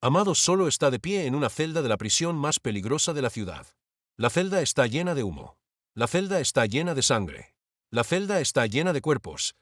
Amado solo está de pie en una celda de la prisión más peligrosa de la ciudad. La celda está llena de humo. La celda está llena de sangre. La celda está llena de cuerpos,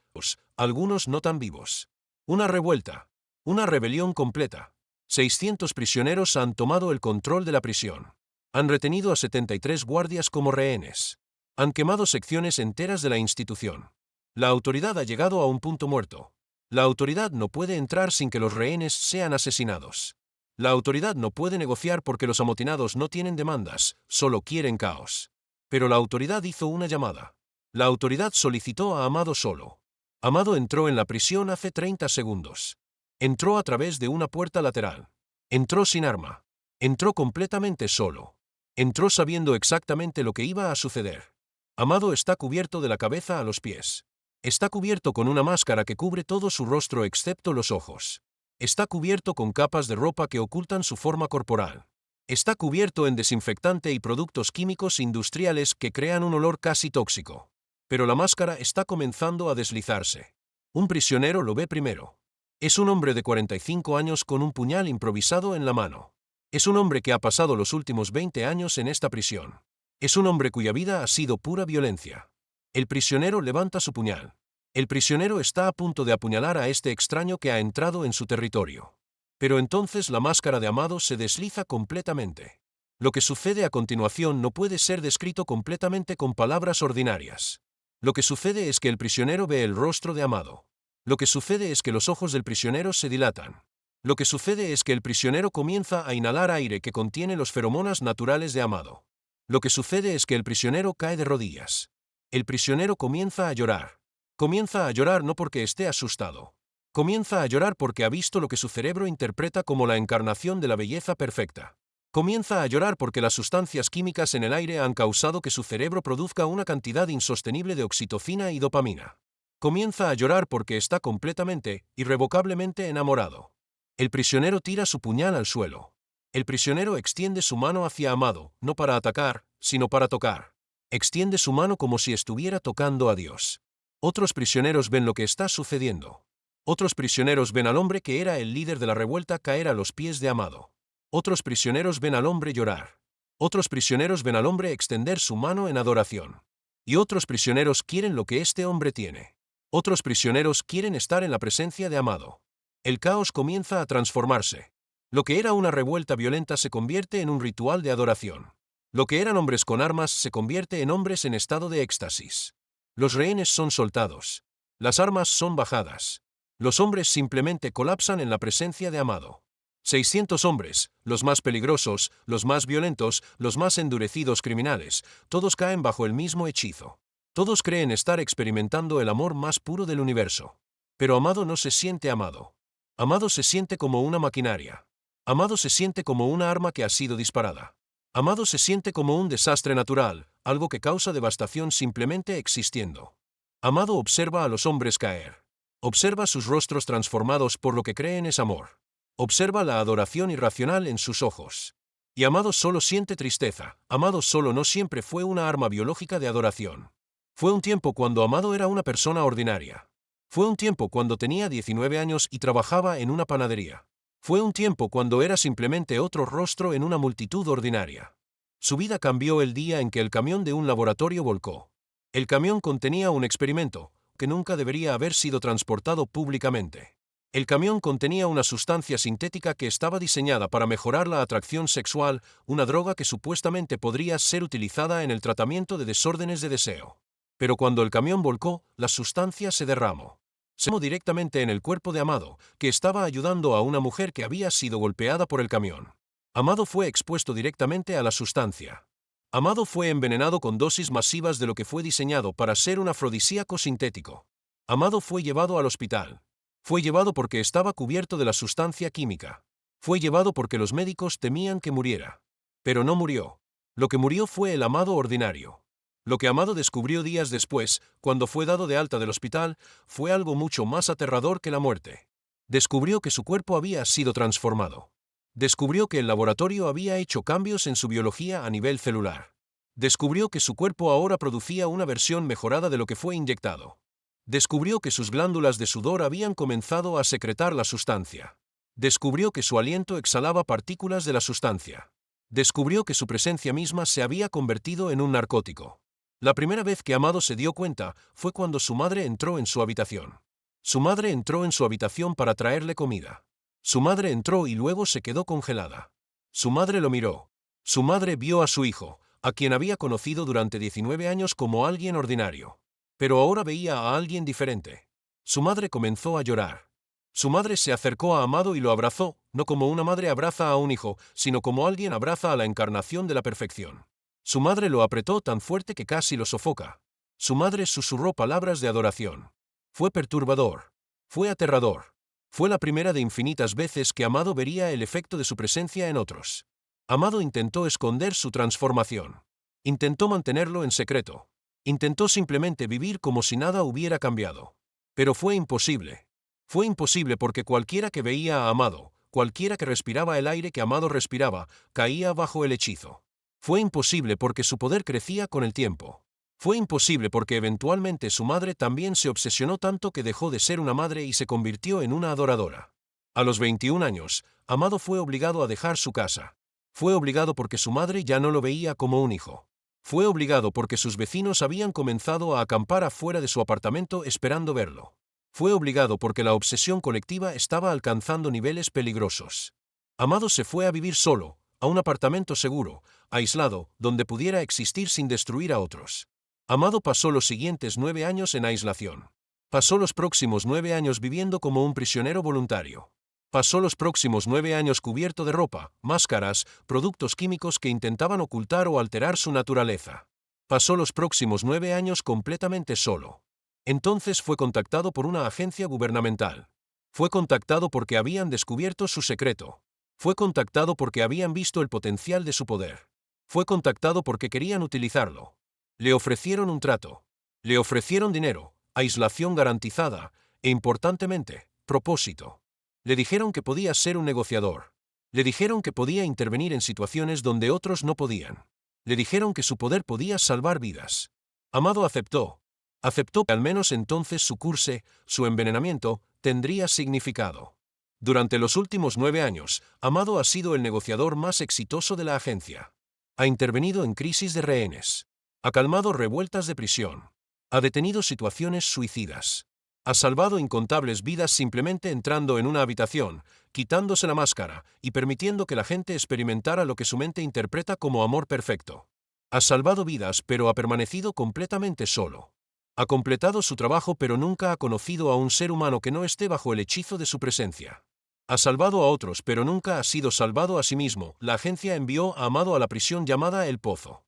algunos no tan vivos. Una revuelta. Una rebelión completa. 600 prisioneros han tomado el control de la prisión. Han retenido a 73 guardias como rehenes. Han quemado secciones enteras de la institución. La autoridad ha llegado a un punto muerto. La autoridad no puede entrar sin que los rehenes sean asesinados. La autoridad no puede negociar porque los amotinados no tienen demandas, solo quieren caos. Pero la autoridad hizo una llamada. La autoridad solicitó a Amado solo. Amado entró en la prisión hace 30 segundos. Entró a través de una puerta lateral. Entró sin arma. Entró completamente solo. Entró sabiendo exactamente lo que iba a suceder. Amado está cubierto de la cabeza a los pies. Está cubierto con una máscara que cubre todo su rostro excepto los ojos. Está cubierto con capas de ropa que ocultan su forma corporal. Está cubierto en desinfectante y productos químicos industriales que crean un olor casi tóxico. Pero la máscara está comenzando a deslizarse. Un prisionero lo ve primero. Es un hombre de 45 años con un puñal improvisado en la mano. Es un hombre que ha pasado los últimos 20 años en esta prisión. Es un hombre cuya vida ha sido pura violencia. El prisionero levanta su puñal. El prisionero está a punto de apuñalar a este extraño que ha entrado en su territorio. Pero entonces la máscara de Amado se desliza completamente. Lo que sucede a continuación no puede ser descrito completamente con palabras ordinarias. Lo que sucede es que el prisionero ve el rostro de Amado. Lo que sucede es que los ojos del prisionero se dilatan. Lo que sucede es que el prisionero comienza a inhalar aire que contiene los feromonas naturales de Amado. Lo que sucede es que el prisionero cae de rodillas. El prisionero comienza a llorar. Comienza a llorar no porque esté asustado. Comienza a llorar porque ha visto lo que su cerebro interpreta como la encarnación de la belleza perfecta. Comienza a llorar porque las sustancias químicas en el aire han causado que su cerebro produzca una cantidad insostenible de oxitocina y dopamina. Comienza a llorar porque está completamente, irrevocablemente enamorado. El prisionero tira su puñal al suelo. El prisionero extiende su mano hacia Amado, no para atacar, sino para tocar. Extiende su mano como si estuviera tocando a Dios. Otros prisioneros ven lo que está sucediendo. Otros prisioneros ven al hombre que era el líder de la revuelta caer a los pies de Amado. Otros prisioneros ven al hombre llorar. Otros prisioneros ven al hombre extender su mano en adoración. Y otros prisioneros quieren lo que este hombre tiene. Otros prisioneros quieren estar en la presencia de Amado. El caos comienza a transformarse. Lo que era una revuelta violenta se convierte en un ritual de adoración. Lo que eran hombres con armas se convierte en hombres en estado de éxtasis. Los rehenes son soltados. Las armas son bajadas. Los hombres simplemente colapsan en la presencia de Amado. 600 hombres, los más peligrosos, los más violentos, los más endurecidos criminales, todos caen bajo el mismo hechizo. Todos creen estar experimentando el amor más puro del universo. Pero Amado no se siente amado. Amado se siente como una maquinaria. Amado se siente como una arma que ha sido disparada. Amado se siente como un desastre natural, algo que causa devastación simplemente existiendo. Amado observa a los hombres caer. Observa sus rostros transformados por lo que creen es amor. Observa la adoración irracional en sus ojos. Y Amado solo siente tristeza. Amado solo no siempre fue una arma biológica de adoración. Fue un tiempo cuando Amado era una persona ordinaria. Fue un tiempo cuando tenía 19 años y trabajaba en una panadería. Fue un tiempo cuando era simplemente otro rostro en una multitud ordinaria. Su vida cambió el día en que el camión de un laboratorio volcó. El camión contenía un experimento, que nunca debería haber sido transportado públicamente. El camión contenía una sustancia sintética que estaba diseñada para mejorar la atracción sexual, una droga que supuestamente podría ser utilizada en el tratamiento de desórdenes de deseo. Pero cuando el camión volcó, la sustancia se derramó. Se derramó directamente en el cuerpo de Amado, que estaba ayudando a una mujer que había sido golpeada por el camión. Amado fue expuesto directamente a la sustancia. Amado fue envenenado con dosis masivas de lo que fue diseñado para ser un afrodisíaco sintético. Amado fue llevado al hospital. Fue llevado porque estaba cubierto de la sustancia química. Fue llevado porque los médicos temían que muriera. Pero no murió. Lo que murió fue el Amado ordinario. Lo que Amado descubrió días después, cuando fue dado de alta del hospital, fue algo mucho más aterrador que la muerte. Descubrió que su cuerpo había sido transformado. Descubrió que el laboratorio había hecho cambios en su biología a nivel celular. Descubrió que su cuerpo ahora producía una versión mejorada de lo que fue inyectado. Descubrió que sus glándulas de sudor habían comenzado a secretar la sustancia. Descubrió que su aliento exhalaba partículas de la sustancia. Descubrió que su presencia misma se había convertido en un narcótico. La primera vez que Amado se dio cuenta fue cuando su madre entró en su habitación. Su madre entró en su habitación para traerle comida. Su madre entró y luego se quedó congelada. Su madre lo miró. Su madre vio a su hijo, a quien había conocido durante 19 años como alguien ordinario. Pero ahora veía a alguien diferente. Su madre comenzó a llorar. Su madre se acercó a Amado y lo abrazó, no como una madre abraza a un hijo, sino como alguien abraza a la encarnación de la perfección. Su madre lo apretó tan fuerte que casi lo sofoca. Su madre susurró palabras de adoración. Fue perturbador. Fue aterrador. Fue la primera de infinitas veces que Amado vería el efecto de su presencia en otros. Amado intentó esconder su transformación. Intentó mantenerlo en secreto. Intentó simplemente vivir como si nada hubiera cambiado. Pero fue imposible. Fue imposible porque cualquiera que veía a Amado, cualquiera que respiraba el aire que Amado respiraba, caía bajo el hechizo. Fue imposible porque su poder crecía con el tiempo. Fue imposible porque eventualmente su madre también se obsesionó tanto que dejó de ser una madre y se convirtió en una adoradora. A los 21 años, Amado fue obligado a dejar su casa. Fue obligado porque su madre ya no lo veía como un hijo. Fue obligado porque sus vecinos habían comenzado a acampar afuera de su apartamento esperando verlo. Fue obligado porque la obsesión colectiva estaba alcanzando niveles peligrosos. Amado se fue a vivir solo, a un apartamento seguro, aislado, donde pudiera existir sin destruir a otros. Amado pasó los siguientes 9 años en aislación. Pasó los próximos 9 años viviendo como un prisionero voluntario. Pasó los próximos 9 años cubierto de ropa, máscaras, productos químicos que intentaban ocultar o alterar su naturaleza. Pasó los próximos 9 años completamente solo. Entonces fue contactado por una agencia gubernamental. Fue contactado porque habían descubierto su secreto. Fue contactado porque habían visto el potencial de su poder. Fue contactado porque querían utilizarlo. Le ofrecieron un trato. Le ofrecieron dinero, aislación garantizada e, importantemente, propósito. Le dijeron que podía ser un negociador. Le dijeron que podía intervenir en situaciones donde otros no podían. Le dijeron que su poder podía salvar vidas. Amado aceptó. Aceptó que al menos entonces su curse, su envenenamiento, tendría significado. Durante los últimos 9 años, Amado ha sido el negociador más exitoso de la agencia. Ha intervenido en crisis de rehenes. Ha calmado revueltas de prisión. Ha detenido situaciones suicidas. Ha salvado incontables vidas simplemente entrando en una habitación, quitándose la máscara y permitiendo que la gente experimentara lo que su mente interpreta como amor perfecto. Ha salvado vidas pero ha permanecido completamente solo. Ha completado su trabajo pero nunca ha conocido a un ser humano que no esté bajo el hechizo de su presencia. Ha salvado a otros pero nunca ha sido salvado a sí mismo. La agencia envió a Amado a la prisión llamada El Pozo.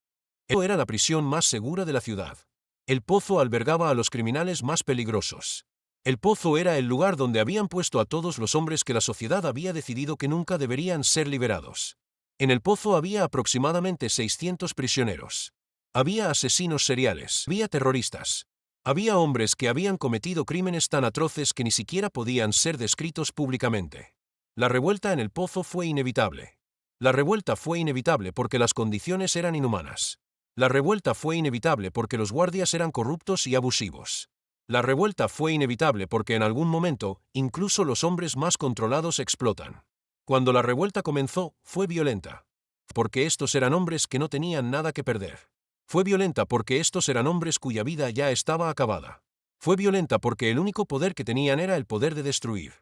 Era la prisión más segura de la ciudad. El Pozo albergaba a los criminales más peligrosos. El Pozo era el lugar donde habían puesto a todos los hombres que la sociedad había decidido que nunca deberían ser liberados. En el Pozo había aproximadamente 600 prisioneros. Había asesinos seriales, había terroristas. Había hombres que habían cometido crímenes tan atroces que ni siquiera podían ser descritos públicamente. La revuelta en el Pozo fue inevitable. La revuelta fue inevitable porque las condiciones eran inhumanas. La revuelta fue inevitable porque los guardias eran corruptos y abusivos. La revuelta fue inevitable porque en algún momento, incluso los hombres más controlados explotan. Cuando la revuelta comenzó, fue violenta. Porque estos eran hombres que no tenían nada que perder. Fue violenta porque estos eran hombres cuya vida ya estaba acabada. Fue violenta porque el único poder que tenían era el poder de destruir.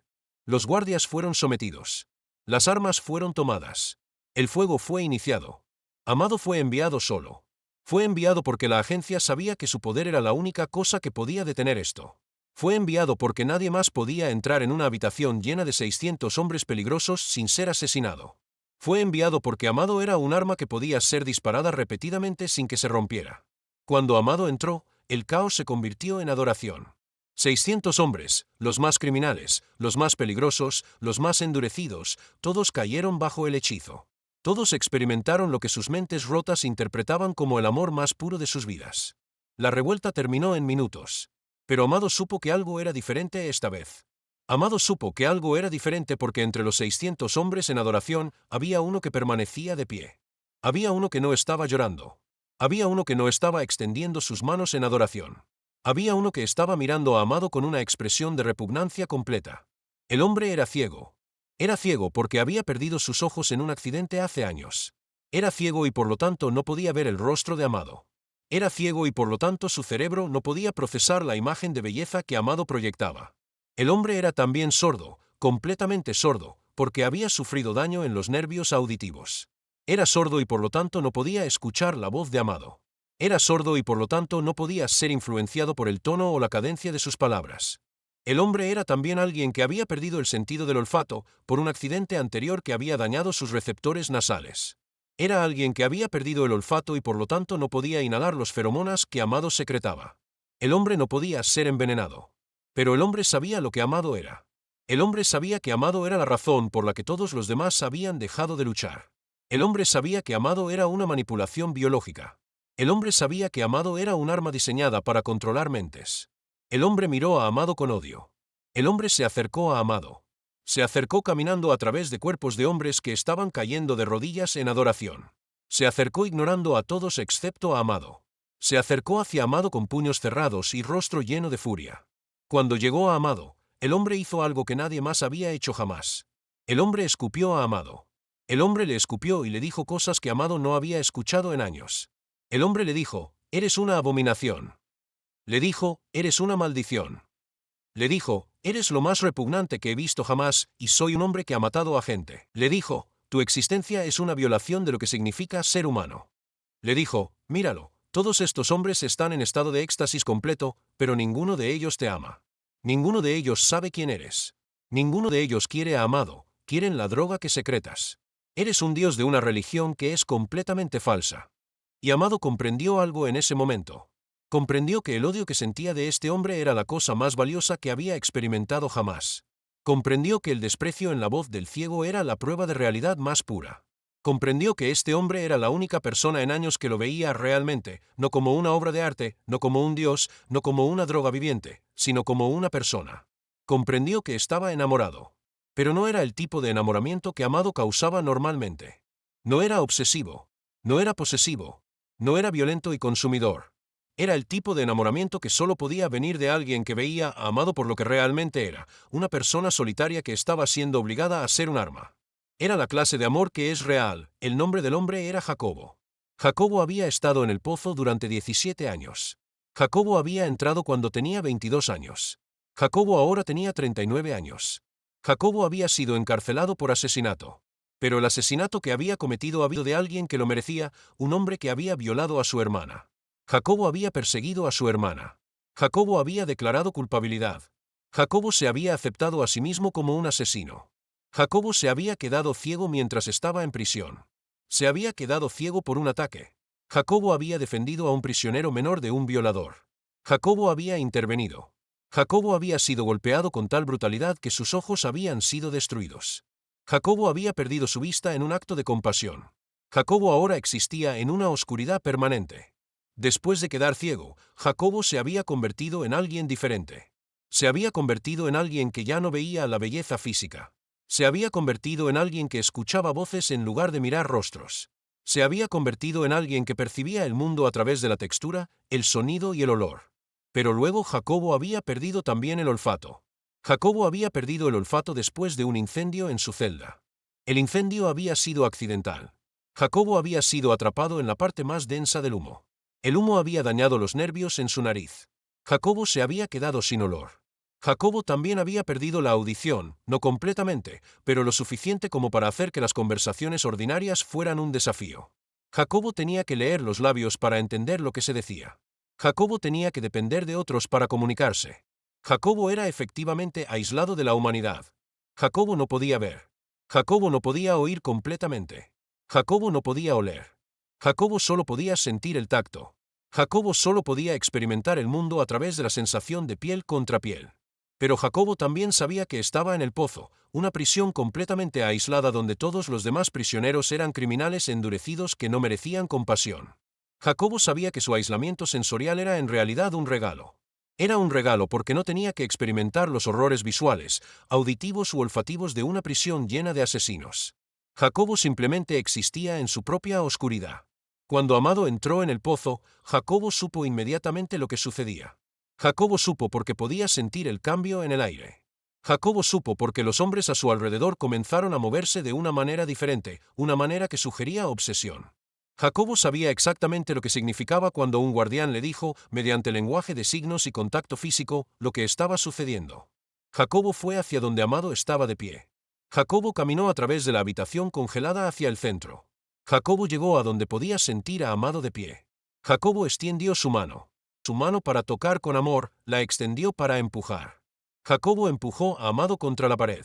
Los guardias fueron sometidos. Las armas fueron tomadas. El fuego fue iniciado. Amado fue enviado solo. Fue enviado porque la agencia sabía que su poder era la única cosa que podía detener esto. Fue enviado porque nadie más podía entrar en una habitación llena de 600 hombres peligrosos sin ser asesinado. Fue enviado porque Amado era un arma que podía ser disparada repetidamente sin que se rompiera. Cuando Amado entró, el caos se convirtió en adoración. 600 hombres, los más criminales, los más peligrosos, los más endurecidos, todos cayeron bajo el hechizo. Todos experimentaron lo que sus mentes rotas interpretaban como el amor más puro de sus vidas. La revuelta terminó en minutos. Pero Amado supo que algo era diferente esta vez. Amado supo que algo era diferente porque entre los 600 hombres en adoración había uno que permanecía de pie. Había uno que no estaba llorando. Había uno que no estaba extendiendo sus manos en adoración. Había uno que estaba mirando a Amado con una expresión de repugnancia completa. El hombre era ciego. Era ciego porque había perdido sus ojos en un accidente hace años. Era ciego y por lo tanto no podía ver el rostro de Amado. Era ciego y por lo tanto su cerebro no podía procesar la imagen de belleza que Amado proyectaba. El hombre era también sordo, completamente sordo, porque había sufrido daño en los nervios auditivos. Era sordo y por lo tanto no podía escuchar la voz de Amado. Era sordo y por lo tanto no podía ser influenciado por el tono o la cadencia de sus palabras. El hombre era también alguien que había perdido el sentido del olfato por un accidente anterior que había dañado sus receptores nasales. Era alguien que había perdido el olfato y por lo tanto no podía inhalar los feromonas que Amado secretaba. El hombre no podía ser envenenado. Pero el hombre sabía lo que Amado era. El hombre sabía que Amado era la razón por la que todos los demás habían dejado de luchar. El hombre sabía que Amado era una manipulación biológica. El hombre sabía que Amado era un arma diseñada para controlar mentes. El hombre miró a Amado con odio. El hombre se acercó a Amado. Se acercó caminando a través de cuerpos de hombres que estaban cayendo de rodillas en adoración. Se acercó ignorando a todos excepto a Amado. Se acercó hacia Amado con puños cerrados y rostro lleno de furia. Cuando llegó a Amado, el hombre hizo algo que nadie más había hecho jamás. El hombre escupió a Amado. El hombre le escupió y le dijo cosas que Amado no había escuchado en años. El hombre le dijo, «Eres una abominación». Le dijo, «Eres una maldición». Le dijo, «Eres lo más repugnante que he visto jamás, y soy un hombre que ha matado a gente». Le dijo, «Tu existencia es una violación de lo que significa ser humano». Le dijo, «Míralo, todos estos hombres están en estado de éxtasis completo, pero ninguno de ellos te ama. Ninguno de ellos sabe quién eres. Ninguno de ellos quiere a Amado, quieren la droga que secretas. Eres un dios de una religión que es completamente falsa». Y Amado comprendió algo en ese momento. Comprendió que el odio que sentía de este hombre era la cosa más valiosa que había experimentado jamás. Comprendió que el desprecio en la voz del ciego era la prueba de realidad más pura. Comprendió que este hombre era la única persona en años que lo veía realmente, no como una obra de arte, no como un dios, no como una droga viviente, sino como una persona. Comprendió que estaba enamorado. Pero no era el tipo de enamoramiento que Amado causaba normalmente. No era obsesivo. No era posesivo. No era violento y consumidor. Era el tipo de enamoramiento que solo podía venir de alguien que veía a Amado por lo que realmente era, una persona solitaria que estaba siendo obligada a ser un arma. Era la clase de amor que es real. El nombre del hombre era Jacobo. Jacobo había estado en el pozo durante 17 años. Jacobo había entrado cuando tenía 22 años. Jacobo ahora tenía 39 años. Jacobo había sido encarcelado por asesinato. Pero el asesinato que había cometido había sido de alguien que lo merecía, un hombre que había violado a su hermana. Jacobo había perseguido a su hermana. Jacobo había declarado culpabilidad. Jacobo se había aceptado a sí mismo como un asesino. Jacobo se había quedado ciego mientras estaba en prisión. Se había quedado ciego por un ataque. Jacobo había defendido a un prisionero menor de un violador. Jacobo había intervenido. Jacobo había sido golpeado con tal brutalidad que sus ojos habían sido destruidos. Jacobo había perdido su vista en un acto de compasión. Jacobo ahora existía en una oscuridad permanente. Después de quedar ciego, Jacobo se había convertido en alguien diferente. Se había convertido en alguien que ya no veía la belleza física. Se había convertido en alguien que escuchaba voces en lugar de mirar rostros. Se había convertido en alguien que percibía el mundo a través de la textura, el sonido y el olor. Pero luego Jacobo había perdido también el olfato. Jacobo había perdido el olfato después de un incendio en su celda. El incendio había sido accidental. Jacobo había sido atrapado en la parte más densa del humo. El humo había dañado los nervios en su nariz. Jacobo se había quedado sin olor. Jacobo también había perdido la audición, no completamente, pero lo suficiente como para hacer que las conversaciones ordinarias fueran un desafío. Jacobo tenía que leer los labios para entender lo que se decía. Jacobo tenía que depender de otros para comunicarse. Jacobo era efectivamente aislado de la humanidad. Jacobo no podía ver. Jacobo no podía oír completamente. Jacobo no podía oler. Jacobo solo podía sentir el tacto. Jacobo solo podía experimentar el mundo a través de la sensación de piel contra piel. Pero Jacobo también sabía que estaba en el pozo, una prisión completamente aislada donde todos los demás prisioneros eran criminales endurecidos que no merecían compasión. Jacobo sabía que su aislamiento sensorial era en realidad un regalo. Era un regalo porque no tenía que experimentar los horrores visuales, auditivos u olfativos de una prisión llena de asesinos. Jacobo simplemente existía en su propia oscuridad. Cuando Amado entró en el pozo, Jacobo supo inmediatamente lo que sucedía. Jacobo supo porque podía sentir el cambio en el aire. Jacobo supo porque los hombres a su alrededor comenzaron a moverse de una manera diferente, una manera que sugería obsesión. Jacobo sabía exactamente lo que significaba cuando un guardián le dijo, mediante lenguaje de signos y contacto físico, lo que estaba sucediendo. Jacobo fue hacia donde Amado estaba de pie. Jacobo caminó a través de la habitación congelada hacia el centro. Jacobo llegó a donde podía sentir a Amado de pie. Jacobo extendió su mano. Su mano para tocar con amor, la extendió para empujar. Jacobo empujó a Amado contra la pared.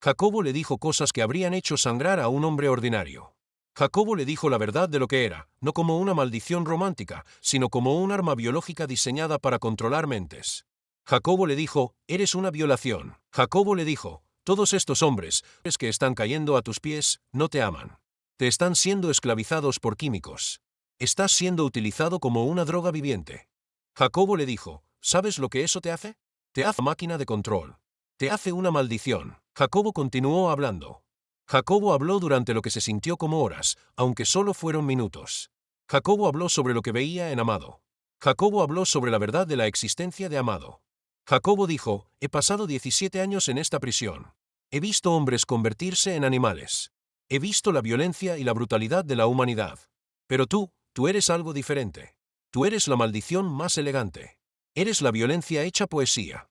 Jacobo le dijo cosas que habrían hecho sangrar a un hombre ordinario. Jacobo le dijo la verdad de lo que era, no como una maldición romántica, sino como un arma biológica diseñada para controlar mentes. Jacobo le dijo, eres una violación. Jacobo le dijo, todos estos hombres que están cayendo a tus pies, no te aman. Te están siendo esclavizados por químicos. Estás siendo utilizado como una droga viviente. Jacobo le dijo, ¿sabes lo que eso te hace? Te hace máquina de control. Te hace una maldición. Jacobo continuó hablando. Jacobo habló durante lo que se sintió como horas, aunque solo fueron minutos. Jacobo habló sobre lo que veía en Amado. Jacobo habló sobre la verdad de la existencia de Amado. Jacobo dijo, he pasado 17 años en esta prisión. He visto hombres convertirse en animales. He visto la violencia y la brutalidad de la humanidad. Pero tú eres algo diferente. Tú eres la maldición más elegante. Eres la violencia hecha poesía.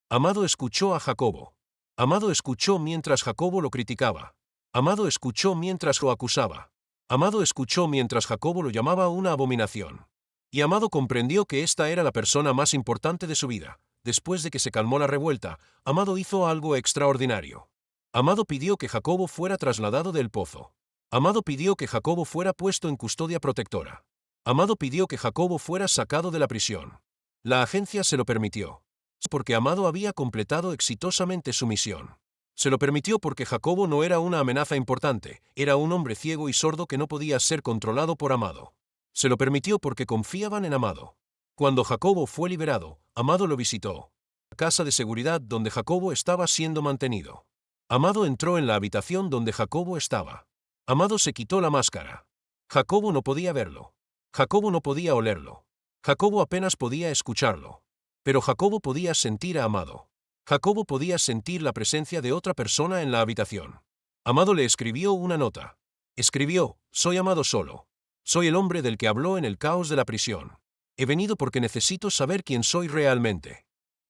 Amado escuchó a Jacobo. Amado escuchó mientras Jacobo lo criticaba. Amado escuchó mientras lo acusaba. Amado escuchó mientras Jacobo lo llamaba una abominación. Y Amado comprendió que esta era la persona más importante de su vida. Después de que se calmó la revuelta, Amado hizo algo extraordinario. Amado pidió que Jacobo fuera trasladado del pozo. Amado pidió que Jacobo fuera puesto en custodia protectora. Amado pidió que Jacobo fuera sacado de la prisión. La agencia se lo permitió. Porque Amado había completado exitosamente su misión. Se lo permitió porque Jacobo no era una amenaza importante, era un hombre ciego y sordo que no podía ser controlado por Amado. Se lo permitió porque confiaban en Amado. Cuando Jacobo fue liberado, Amado lo visitó. La casa de seguridad donde Jacobo estaba siendo mantenido. Amado entró en la habitación donde Jacobo estaba. Amado se quitó la máscara. Jacobo no podía verlo. Jacobo no podía olerlo. Jacobo apenas podía escucharlo. Pero Jacobo podía sentir a Amado. Jacobo podía sentir la presencia de otra persona en la habitación. Amado le escribió una nota. Escribió, soy Amado solo. Soy el hombre del que habló en el caos de la prisión. He venido porque necesito saber quién soy realmente.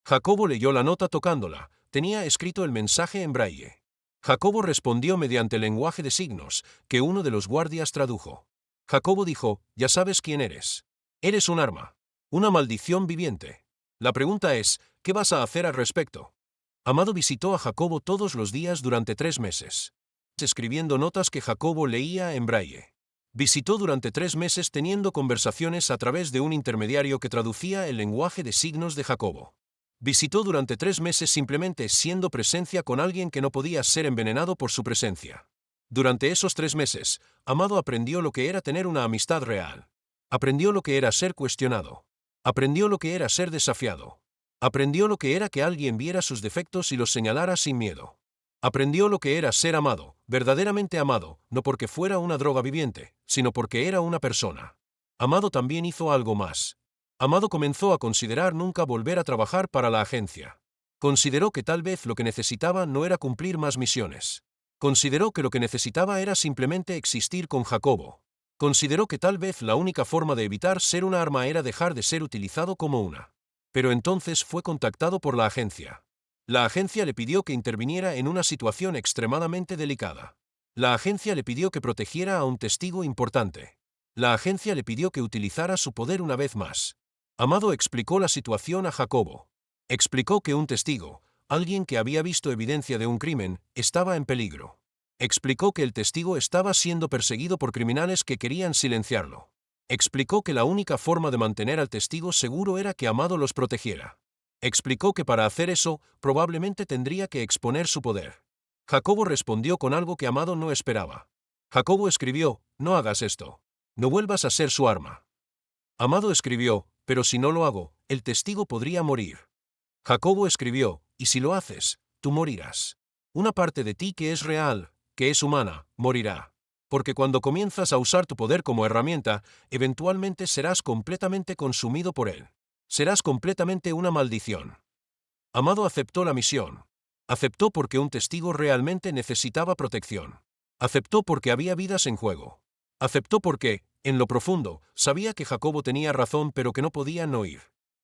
Jacobo leyó la nota tocándola. Tenía escrito el mensaje en braille. Jacobo respondió mediante el lenguaje de signos, que uno de los guardias tradujo. Jacobo dijo, ya sabes quién eres. Eres un arma. Una maldición viviente. La pregunta es, ¿qué vas a hacer al respecto? Amado visitó a Jacobo todos los días durante 3 meses. Escribiendo notas que Jacobo leía en braille. Visitó durante 3 meses teniendo conversaciones a través de un intermediario que traducía el lenguaje de signos de Jacobo. Visitó durante 3 meses simplemente siendo presencia con alguien que no podía ser envenenado por su presencia. Durante esos 3 meses, Amado aprendió lo que era tener una amistad real. Aprendió lo que era ser cuestionado. Aprendió lo que era ser desafiado. Aprendió lo que era que alguien viera sus defectos y los señalara sin miedo. Aprendió lo que era ser amado, verdaderamente amado, no porque fuera una droga viviente, sino porque era una persona. Amado también hizo algo más. Amado comenzó a considerar nunca volver a trabajar para la agencia. Consideró que tal vez lo que necesitaba no era cumplir más misiones. Consideró que lo que necesitaba era simplemente existir con Jacobo. Consideró que tal vez la única forma de evitar ser una arma era dejar de ser utilizado como una. Pero entonces fue contactado por la agencia. La agencia le pidió que interviniera en una situación extremadamente delicada. La agencia le pidió que protegiera a un testigo importante. La agencia le pidió que utilizara su poder una vez más. Amado explicó la situación a Jacobo. Explicó que un testigo, alguien que había visto evidencia de un crimen, estaba en peligro. Explicó que el testigo estaba siendo perseguido por criminales que querían silenciarlo. Explicó que la única forma de mantener al testigo seguro era que Amado los protegiera. Explicó que para hacer eso, probablemente tendría que exponer su poder. Jacobo respondió con algo que Amado no esperaba. Jacobo escribió, no hagas esto. No vuelvas a ser su arma. Amado escribió, pero si no lo hago, el testigo podría morir. Jacobo escribió, y si lo haces, tú morirás. Una parte de ti que es real, que es humana, morirá. Porque cuando comienzas a usar tu poder como herramienta, eventualmente serás completamente consumido por él. Serás completamente una maldición. Amado aceptó la misión. Aceptó porque un testigo realmente necesitaba protección. Aceptó porque había vidas en juego. Aceptó porque, en lo profundo, sabía que Jacobo tenía razón pero que no podía no ir.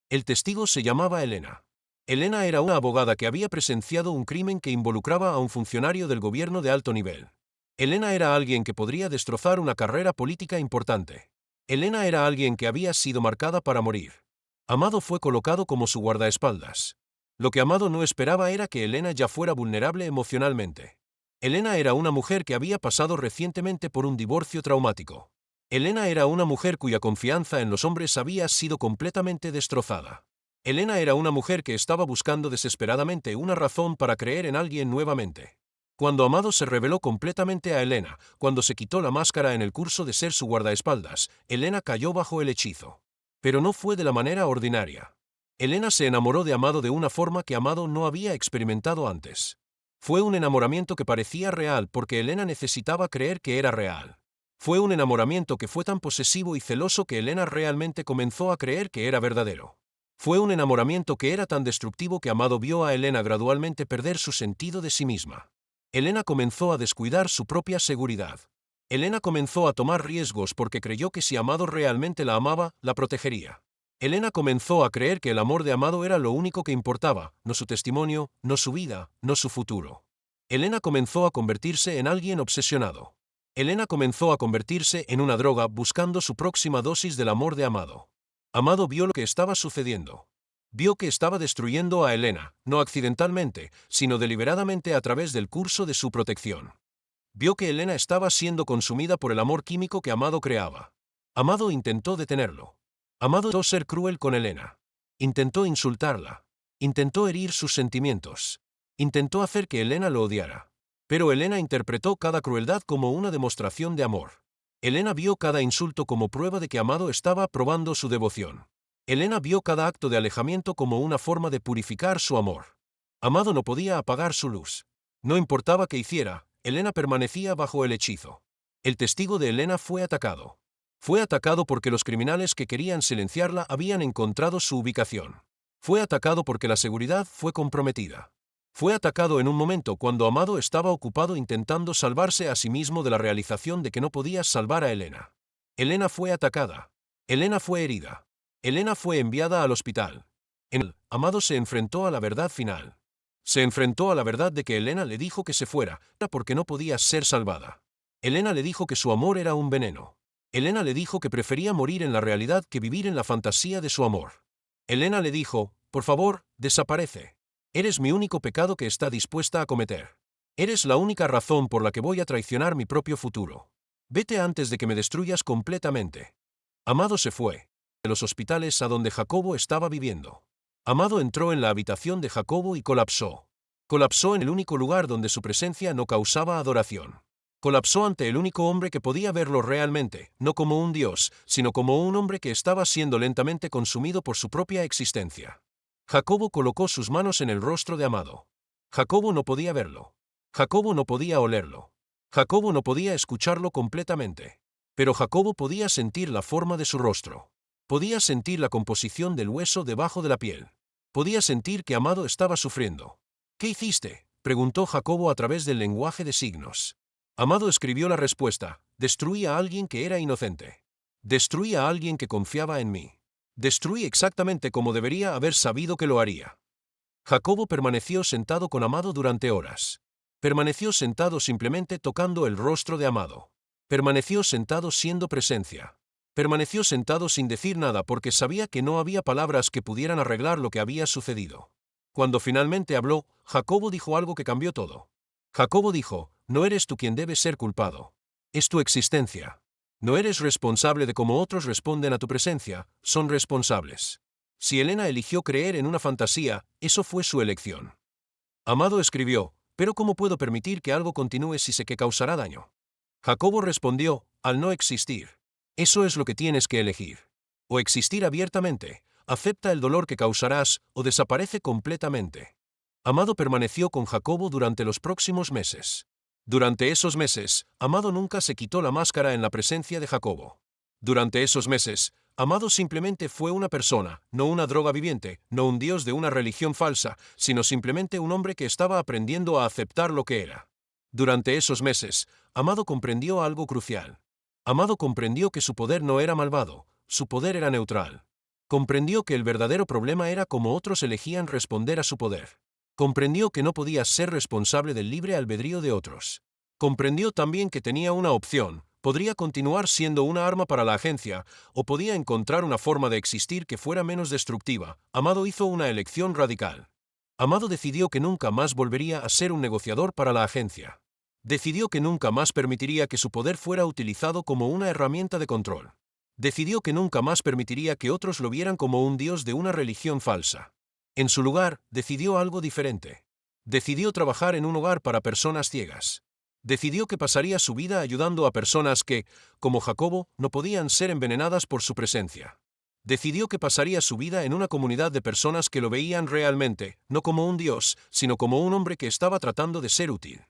El testigo se llamaba Elena. Elena era una abogada que había presenciado un crimen que involucraba a un funcionario del gobierno de alto nivel. Elena era alguien que podría destrozar una carrera política importante. Elena era alguien que había sido marcada para morir. Amado fue colocado como su guardaespaldas. Lo que Amado no esperaba era que Elena ya fuera vulnerable emocionalmente. Elena era una mujer que había pasado recientemente por un divorcio traumático. Elena era una mujer cuya confianza en los hombres había sido completamente destrozada. Elena era una mujer que estaba buscando desesperadamente una razón para creer en alguien nuevamente. Cuando Amado se reveló completamente a Elena, cuando se quitó la máscara en el curso de ser su guardaespaldas, Elena cayó bajo el hechizo. Pero no fue de la manera ordinaria. Elena se enamoró de Amado de una forma que Amado no había experimentado antes. Fue un enamoramiento que parecía real porque Elena necesitaba creer que era real. Fue un enamoramiento que fue tan posesivo y celoso que Elena realmente comenzó a creer que era verdadero. Fue un enamoramiento que era tan destructivo que Amado vio a Elena gradualmente perder su sentido de sí misma. Elena comenzó a descuidar su propia seguridad. Elena comenzó a tomar riesgos porque creyó que si Amado realmente la amaba, la protegería. Elena comenzó a creer que el amor de Amado era lo único que importaba, no su testimonio, no su vida, no su futuro. Elena comenzó a convertirse en alguien obsesionado. Elena comenzó a convertirse en una droga buscando su próxima dosis del amor de Amado. Amado vio lo que estaba sucediendo. Vio que estaba destruyendo a Elena, no accidentalmente, sino deliberadamente a través del curso de su protección. Vio que Elena estaba siendo consumida por el amor químico que Amado creaba. Amado intentó detenerlo. Amado intentó ser cruel con Elena. Intentó insultarla. Intentó herir sus sentimientos. Intentó hacer que Elena lo odiara. Pero Elena interpretó cada crueldad como una demostración de amor. Elena vio cada insulto como prueba de que Amado estaba probando su devoción. Elena vio cada acto de alejamiento como una forma de purificar su amor. Amado no podía apagar su luz. No importaba qué hiciera, Elena permanecía bajo el hechizo. El testigo de Elena fue atacado. Fue atacado porque los criminales que querían silenciarla habían encontrado su ubicación. Fue atacado porque la seguridad fue comprometida. Fue atacado en un momento cuando Amado estaba ocupado intentando salvarse a sí mismo de la realización de que no podía salvar a Elena. Elena fue atacada. Elena fue herida. Elena fue enviada al hospital. Amado se enfrentó a la verdad final. Se enfrentó a la verdad de que Elena le dijo que se fuera, porque no podía ser salvada. Elena le dijo que su amor era un veneno. Elena le dijo que prefería morir en la realidad que vivir en la fantasía de su amor. Elena le dijo, por favor, desaparece. Eres mi único pecado que está dispuesta a cometer. Eres la única razón por la que voy a traicionar mi propio futuro. Vete antes de que me destruyas completamente. Amado se fue de los hospitales a donde Jacobo estaba viviendo. Amado entró en la habitación de Jacobo y colapsó. Colapsó en el único lugar donde su presencia no causaba adoración. Colapsó ante el único hombre que podía verlo realmente, no como un dios, sino como un hombre que estaba siendo lentamente consumido por su propia existencia. Jacobo colocó sus manos en el rostro de Amado. Jacobo no podía verlo. Jacobo no podía olerlo. Jacobo no podía escucharlo completamente. Pero Jacobo podía sentir la forma de su rostro. Podía sentir la composición del hueso debajo de la piel. Podía sentir que Amado estaba sufriendo. ¿Qué hiciste?, preguntó Jacobo a través del lenguaje de signos. Amado escribió la respuesta: destruí a alguien que era inocente. Destruí a alguien que confiaba en mí. Destruí exactamente como debería haber sabido que lo haría. Jacobo permaneció sentado con Amado durante horas. Permaneció sentado simplemente tocando el rostro de Amado. Permaneció sentado siendo presencia. Permaneció sentado sin decir nada porque sabía que no había palabras que pudieran arreglar lo que había sucedido. Cuando finalmente habló, Jacobo dijo algo que cambió todo. Jacobo dijo: no eres tú quien debe ser culpado. Es tu existencia. No eres responsable de cómo otros responden a tu presencia, son responsables. Si Elena eligió creer en una fantasía, eso fue su elección. Amado escribió: pero ¿cómo puedo permitir que algo continúe si sé que causará daño? Jacobo respondió: al no existir. Eso es lo que tienes que elegir. O existir abiertamente, acepta el dolor que causarás, o desaparece completamente. Amado permaneció con Jacobo durante los próximos meses. Durante esos meses, Amado nunca se quitó la máscara en la presencia de Jacobo. Durante esos meses, Amado simplemente fue una persona, no una droga viviente, no un dios de una religión falsa, sino simplemente un hombre que estaba aprendiendo a aceptar lo que era. Durante esos meses, Amado comprendió algo crucial. Amado comprendió que su poder no era malvado, su poder era neutral. Comprendió que el verdadero problema era cómo otros elegían responder a su poder. Comprendió que no podía ser responsable del libre albedrío de otros. Comprendió también que tenía una opción: podría continuar siendo una arma para la agencia, o podía encontrar una forma de existir que fuera menos destructiva. Amado hizo una elección radical. Amado decidió que nunca más volvería a ser un negociador para la agencia. Decidió que nunca más permitiría que su poder fuera utilizado como una herramienta de control. Decidió que nunca más permitiría que otros lo vieran como un dios de una religión falsa. En su lugar, decidió algo diferente. Decidió trabajar en un hogar para personas ciegas. Decidió que pasaría su vida ayudando a personas que, como Jacobo, no podían ser envenenadas por su presencia. Decidió que pasaría su vida en una comunidad de personas que lo veían realmente, no como un dios, sino como un hombre que estaba tratando de ser útil.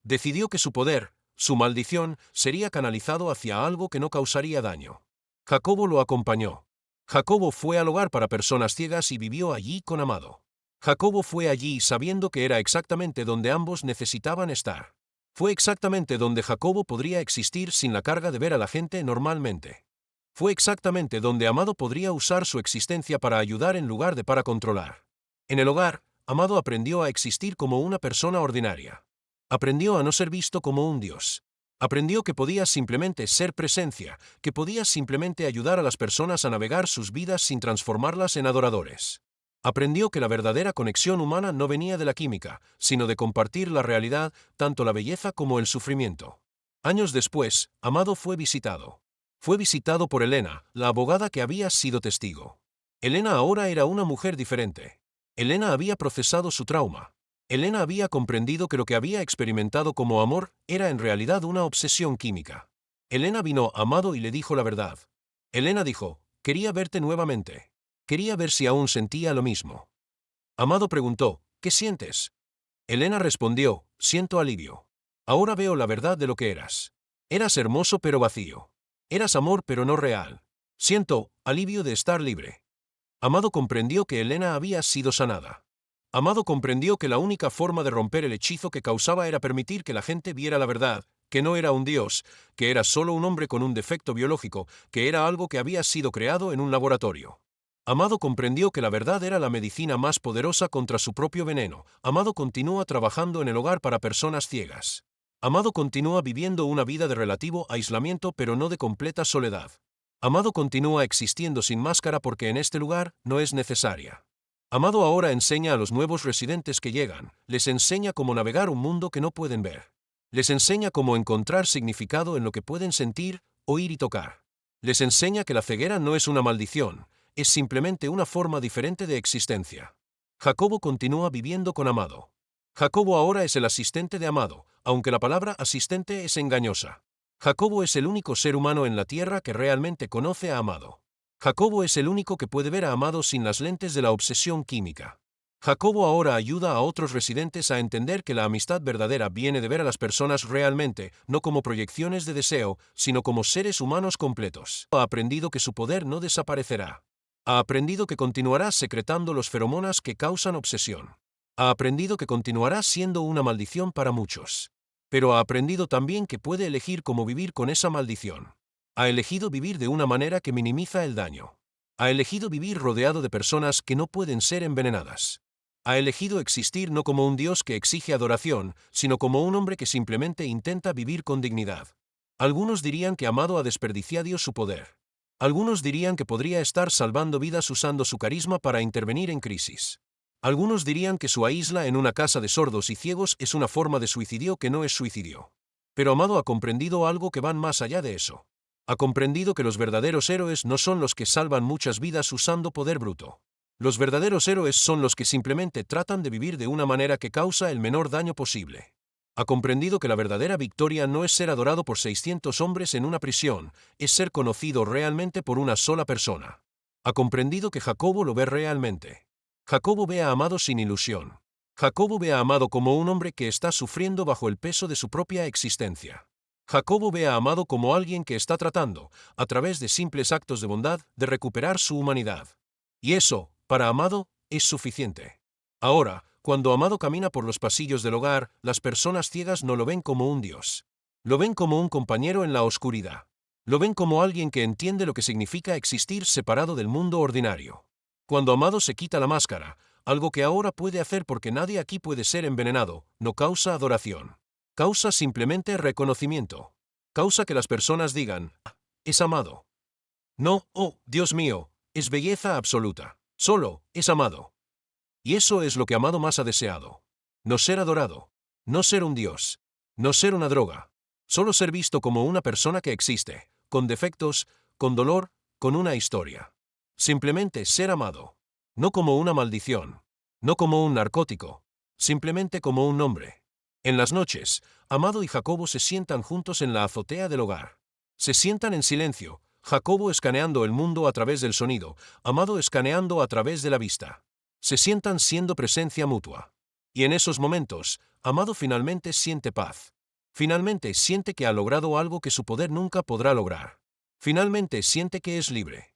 Decidió que su poder, su maldición, sería canalizado hacia algo que no causaría daño. Jacobo lo acompañó. Jacobo fue al hogar para personas ciegas y vivió allí con Amado. Jacobo fue allí sabiendo que era exactamente donde ambos necesitaban estar. Fue exactamente donde Jacobo podría existir sin la carga de ver a la gente normalmente. Fue exactamente donde Amado podría usar su existencia para ayudar en lugar de para controlar. En el hogar, Amado aprendió a existir como una persona ordinaria. Aprendió a no ser visto como un dios. Aprendió que podía simplemente ser presencia, que podía simplemente ayudar a las personas a navegar sus vidas sin transformarlas en adoradores. Aprendió que la verdadera conexión humana no venía de la química, sino de compartir la realidad, tanto la belleza como el sufrimiento. Años después, Amado fue visitado. Fue visitado por Elena, la abogada que había sido testigo. Elena ahora era una mujer diferente. Elena había procesado su trauma. Elena había comprendido que lo que había experimentado como amor era en realidad una obsesión química. Elena vino a Amado y le dijo la verdad. Elena dijo: quería verte nuevamente. Quería ver si aún sentía lo mismo. Amado preguntó: ¿qué sientes? Elena respondió: siento alivio. Ahora veo la verdad de lo que eras. Eras hermoso pero vacío. Eras amor pero no real. Siento alivio de estar libre. Amado comprendió que Elena había sido sanada. Amado comprendió que la única forma de romper el hechizo que causaba era permitir que la gente viera la verdad, que no era un dios, que era solo un hombre con un defecto biológico, que era algo que había sido creado en un laboratorio. Amado comprendió que la verdad era la medicina más poderosa contra su propio veneno. Amado continúa trabajando en el hogar para personas ciegas. Amado continúa viviendo una vida de relativo aislamiento pero no de completa soledad. Amado continúa existiendo sin máscara porque en este lugar no es necesaria. Amado ahora enseña a los nuevos residentes que llegan, les enseña cómo navegar un mundo que no pueden ver. Les enseña cómo encontrar significado en lo que pueden sentir, oír y tocar. Les enseña que la ceguera no es una maldición, es simplemente una forma diferente de existencia. Jacobo continúa viviendo con Amado. Jacobo ahora es el asistente de Amado, aunque la palabra asistente es engañosa. Jacobo es el único ser humano en la tierra que realmente conoce a Amado. Jacobo es el único que puede ver a Amado sin las lentes de la obsesión química. Jacobo ahora ayuda a otros residentes a entender que la amistad verdadera viene de ver a las personas realmente, no como proyecciones de deseo, sino como seres humanos completos. Ha aprendido que su poder no desaparecerá. Ha aprendido que continuará secretando los feromonas que causan obsesión. Ha aprendido que continuará siendo una maldición para muchos. Pero ha aprendido también que puede elegir cómo vivir con esa maldición. Ha elegido vivir de una manera que minimiza el daño. Ha elegido vivir rodeado de personas que no pueden ser envenenadas. Ha elegido existir no como un dios que exige adoración, sino como un hombre que simplemente intenta vivir con dignidad. Algunos dirían que Amado ha desperdiciado su poder. Algunos dirían que podría estar salvando vidas usando su carisma para intervenir en crisis. Algunos dirían que su aísla en una casa de sordos y ciegos es una forma de suicidio que no es suicidio. Pero Amado ha comprendido algo que van más allá de eso. Ha comprendido que los verdaderos héroes no son los que salvan muchas vidas usando poder bruto. Los verdaderos héroes son los que simplemente tratan de vivir de una manera que causa el menor daño posible. Ha comprendido que la verdadera victoria no es ser adorado por 600 hombres en una prisión, es ser conocido realmente por una sola persona. Ha comprendido que Jacobo lo ve realmente. Jacobo ve a Amado sin ilusión. Jacobo ve a Amado como un hombre que está sufriendo bajo el peso de su propia existencia. Jacobo ve a Amado como alguien que está tratando, a través de simples actos de bondad, de recuperar su humanidad. Y eso, para Amado, es suficiente. Ahora, cuando Amado camina por los pasillos del hogar, las personas ciegas no lo ven como un Dios. Lo ven como un compañero en la oscuridad. Lo ven como alguien que entiende lo que significa existir separado del mundo ordinario. Cuando Amado se quita la máscara, algo que ahora puede hacer porque nadie aquí puede ser envenenado, no causa adoración. Causa simplemente reconocimiento. Causa que las personas digan, "Ah, es amado". No, oh, Dios mío, es belleza absoluta. Solo, es amado. Y eso es lo que Amado más ha deseado. No ser adorado. No ser un Dios. No ser una droga. Solo ser visto como una persona que existe, con defectos, con dolor, con una historia. Simplemente ser amado. No como una maldición. No como un narcótico. Simplemente como un nombre. En las noches, Amado y Jacobo se sientan juntos en la azotea del hogar. Se sientan en silencio, Jacobo escaneando el mundo a través del sonido, Amado escaneando a través de la vista. Se sientan siendo presencia mutua. Y en esos momentos, Amado finalmente siente paz. Finalmente siente que ha logrado algo que su poder nunca podrá lograr. Finalmente siente que es libre.